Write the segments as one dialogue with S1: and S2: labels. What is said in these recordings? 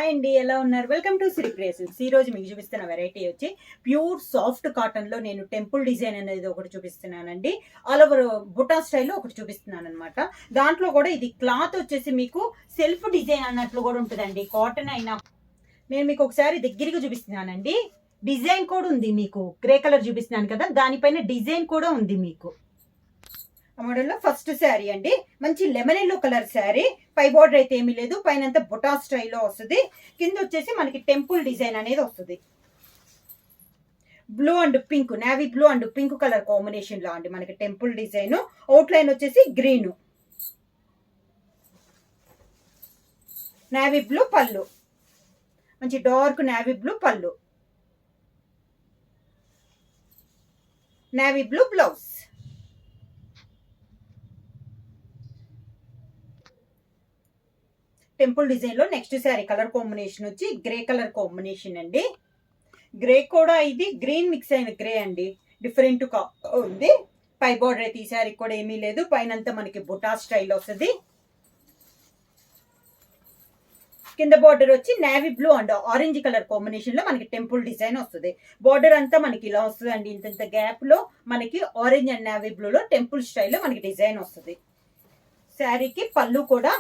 S1: Hi అండి, ఎలా ఉన్నారు? Welcome to Sri Creations. ఈ రోజు మీకు చూపిస్తున్న వెరైటీ వచ్చి ప్యూర్ సాఫ్ట్ కాటన్ లో నేను టెంపుల్ డిజైన్ అనేది ఒకటి చూపిస్తున్నానండి. ఆల్ ఓవర్ బుటా స్టైల్లో ఒకటి చూపిస్తున్నాను అనమాట. దాంట్లో కూడా ఇది క్లాత్ వచ్చేసి మీకు సెల్ఫ్ డిజైన్ అన్నట్లు కూడా ఉంటుందండి. కాటన్ అయినా నేను మీకు ఒకసారి దగ్గరగా చూపిస్తున్నానండి. డిజైన్ కూడా ఉంది, మీకు గ్రే కలర్ చూపిస్తున్నాను కదా, దానిపైన డిజైన్ కూడా ఉంది మీకు. మోడల్లో ఫస్ట్ శారీ అండి, మంచి లెమన్ ఎల్లో కలర్ శారీ. పై బోర్డర్ అయితే ఏమీ లేదు, పైన అంతా బుటా స్టైల్లో వస్తుంది. కింద వచ్చేసి మనకి టెంపుల్ డిజైన్ అనేది వస్తుంది. Blue and pink, navy blue and pink colour combination లో అండి మనకి టెంపుల్ డిజైన్. అవుట్ లైన్ వచ్చేసి గ్రీన్, నేవీ బ్లూ పళ్ళు, మంచి డార్క్ నేవీ బ్లూ పళ్ళు, navy blue blouse. Temple design లో నెక్స్ట్ శారీ కలర్ కాంబినేషన్ వచ్చి గ్రే కలర్ కాంబినేషన్ అండి. గ్రే కూడా ఇది గ్రీన్ మిక్స్ అయిన గ్రే అండి, డిఫరెంట్ ఉంది. పై బార్డర్ అయితే ఈ శారీ కూడా ఏమీ లేదు, పైన అంతా మనకి బుటా స్టైల్ వస్తుంది. కింద బార్డర్ వచ్చి navy blue and orange colour combination లో మనకి టెంపుల్ డిజైన్ వస్తుంది. బార్డర్ అంతా మనకి ఇలా వస్తుంది అండి, ఇంత గ్యాప్ లో మనకి ఆరెంజ్ అండ్ నేవీ బ్లూ లో టెంపుల్ స్టైల్లో మనకి డిజైన్ వస్తుంది. శారీకి పళ్ళు కూడా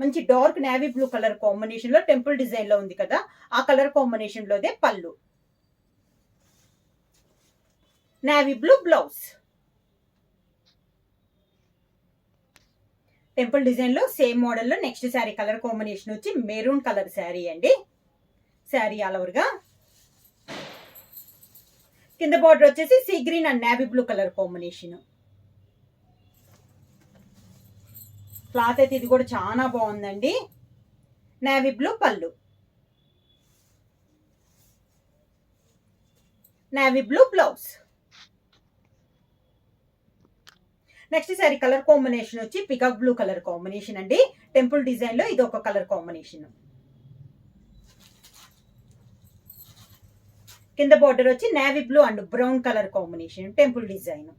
S1: మంచి dark navy blue colour combination లో టెంపుల్ డిజైన్ లో ఉంది కదా, ఆ కలర్ కాంబినేషన్ లోదే పళ్ళు, navy blue blouse. Temple design లో సేమ్ మోడల్ లో నెక్స్ట్ శారీ కలర్ కాంబినేషన్ వచ్చి మెరూన్ కలర్ శారీ అండి. శారీ ఆల్ ఓవర్ గా కింద బార్డర్ వచ్చేసి sea green and navy blue colour combination. Cloth అయితే ఇది కూడా చాలా బాగుందండి. నేవీ బ్లూ పళ్ళు, navy blue blouse. Next sari colour combination వచ్చి పికాక్ బ్లూ కలర్ కాంబినేషన్ అండి. టెంపుల్ డిజైన్ లో ఇది ఒక కలర్ కాంబినేషన్. కింద బార్డర్ వచ్చి navy blue and brown colour combination temple design.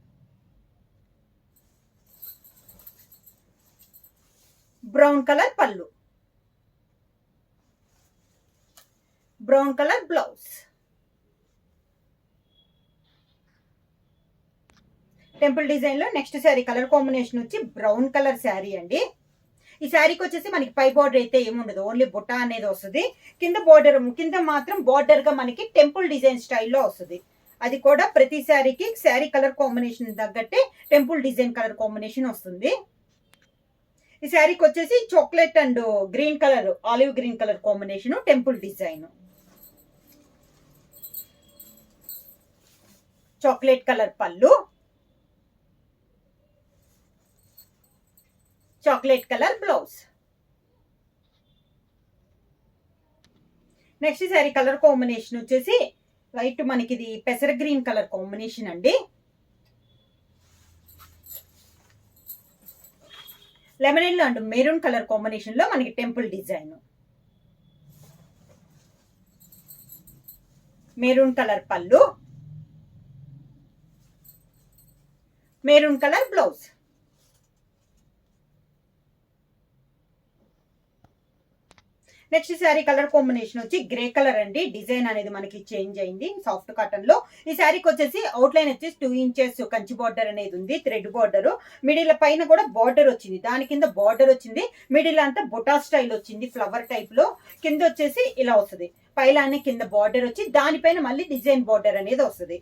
S1: Brown colour పళ్ళు, brown colour blouse. Temple design లో నెక్స్ట్ శారీ కలర్ కాంబినేషన్ వచ్చి బ్రౌన్ కలర్ శారీ అండి. ఈ శారీకి వచ్చేసి మనకి పై బార్డర్ అయితే ఏముండదు, ఓన్లీ బుట్ట అనేది వస్తుంది. కింద బార్డర్ కింద మాత్రం బార్డర్ గా మనకి టెంపుల్ డిజైన్ స్టైల్లో వస్తుంది. అది కూడా ప్రతి శారీకి శారీ కలర్ కాంబినేషన్ తగ్గట్టే టెంపుల్ డిజైన్ కలర్ కాంబినేషన్ వస్తుంది. ఈ శారీకి వచ్చేసి chocolate and green colour, olive green colour combination temple design. Chocolate colour పళ్ళు, chocolate colour blouse. Next sari colour combination వచ్చేసి లైట్ మనకి ఇది పెసర గ్రీన్ కలర్ కాంబినేషన్ అండి. Lemon yellow and maroon colour combination లో మనకి టెంపుల్ డిజైన్. మెరూన్ కలర్ పళ్ళు, maroon colour blouse. Next sari colour combination వచ్చి గ్రే కలర్ అండి. డిజైన్ అనేది మనకి చేంజ్ అయింది సాఫ్ట్ కాటన్ లో. ఈ శారీకి వచ్చేసి అవుట్ లైన్ వచ్చేసి 2 ఇంచెస్ కంచి బార్డర్ అనేది ఉంది, థ్రెడ్ బార్డర్. మిడిల్ పైన కూడా బార్డర్ వచ్చింది, దాని కింద బార్డర్ వచ్చింది. మిడిల్ అంతా బొటా స్టైల్ వచ్చింది ఫ్లవర్ టైప్ లో. కింద వచ్చేసి ఇలా వస్తుంది, పైలానే కింద బార్డర్ వచ్చి దానిపైన మళ్ళీ డిజైన్ బార్డర్ అనేది వస్తుంది,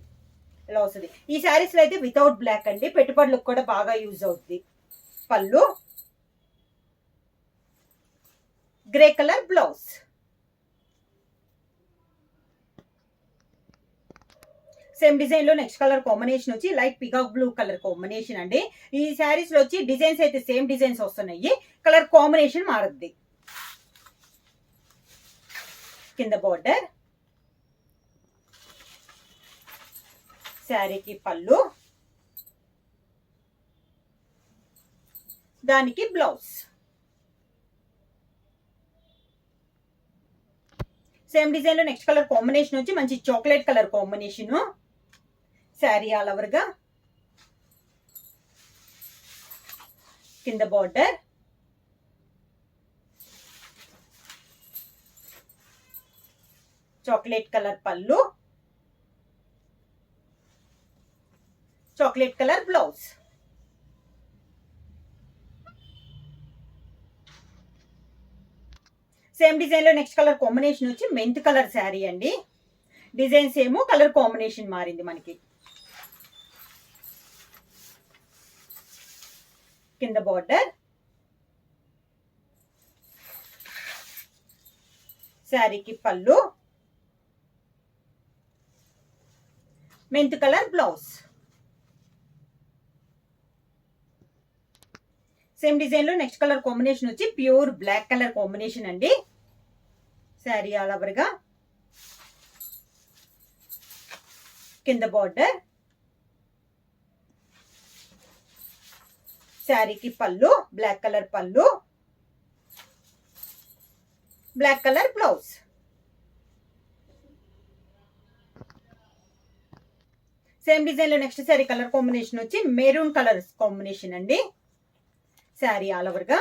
S1: ఇలా వస్తుంది. ఈ శారీస్ లో అయితే వితౌట్ బ్లాక్ అండి, పెట్టుబడులకు కూడా బాగా యూజ్ అవుతుంది. పళ్ళు, grey colour blouse. Same design లో నెక్స్ట్ కలర్ కాంబినేషన్ వచ్చి light peacock blue colour combination అండి. ఈ శారీస్ లో వచ్చి డిజైన్స్ అయితే సేమ్ డిజైన్స్ వస్తున్నాయి, కలర్ కాంబినేషన్ మారుద్ది. కింద బార్డర్, శారీకి పళ్ళు, దానికి బ్లౌజ్. సేమ్ డిజైన్ లో నెక్స్ట్ కలర్ కాంబినేషన్ వచ్చి మంచి chocolate colour combination. Sari all over గా కింద బార్డర్, చాక్లెట్ కలర్ పళ్ళు, chocolate colour blouse. Same design లో నెక్స్ట్ కలర్ కాంబినేషన్ వచ్చి మెంత్ కలర్ శారీ అండి. డిజైన్స్ ఏమో కలర్ కాంబినేషన్ మారింది మనకి. కింద బార్డర్, శారీకి పళ్ళు, mint colour blouse. Same design లో నెక్స్ట్ కలర్ కాంబినేషన్ వచ్చి ప్యూర్ బ్లాక్ కలర్ కాంబినేషన్ అండి. శారీ ఆల్ ఓవర్ గా, కింద బార్డర్, శారీకి పళ్ళు, బ్లాక్ కలర్ పళ్ళు, black colour blouse. Same design లో నెక్స్ట్ శారీ కలర్ కాంబినేషన్ వచ్చి మెరూన్ కలర్ కాంబినేషన్ అండి. శారీ ఆల్ ఓవర్ గా,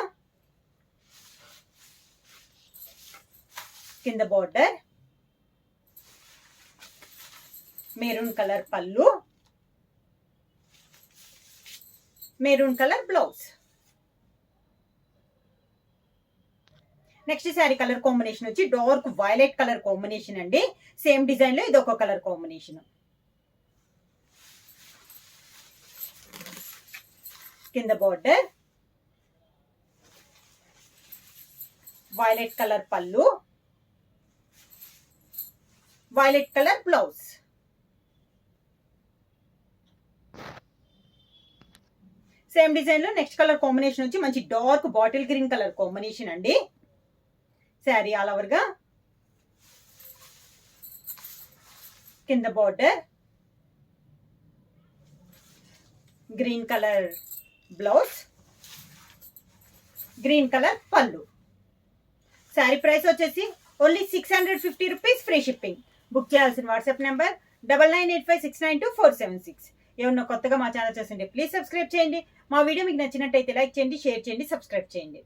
S1: కింద బార్డర్, మెరూన్ కలర్ పళ్ళు, maroon colour blouse. Next sari colour combination వచ్చి డార్క్ వైలెట్ కలర్ కాంబినేషన్ అండి. సేమ్ డిజైన్ లో ఇది ఒక కలర్ కాంబినేషన్. కింద బార్డర్, వైలెట్ కలర్ పళ్ళు, violet colour blouse. Same design లో నెక్స్ట్ కలర్ కాంబినేషన్ వచ్చి మంచి dark bottle green colour combination అండి. శారీ ఆల్ ఓవర్ గా, కింద border, green colour blouse, green colour పళ్ళు. శారీ ప్రైస్ వచ్చేసి only 650 rupees, free shipping. Book చేయాల్సిన వాట్సాప్ నెంబర్ 9985692476. ఏమన్నా కొత్తగా మా ఛానల్ చూస్తుంటే ప్లీజ్ సబ్స్క్రైబ్ చేయండి. మా వీడియో మీకు నచ్చినట్టయితే లైక్ చేయండి, షేర్ చేయండి, సబ్స్క్రైబ్ చేయండి.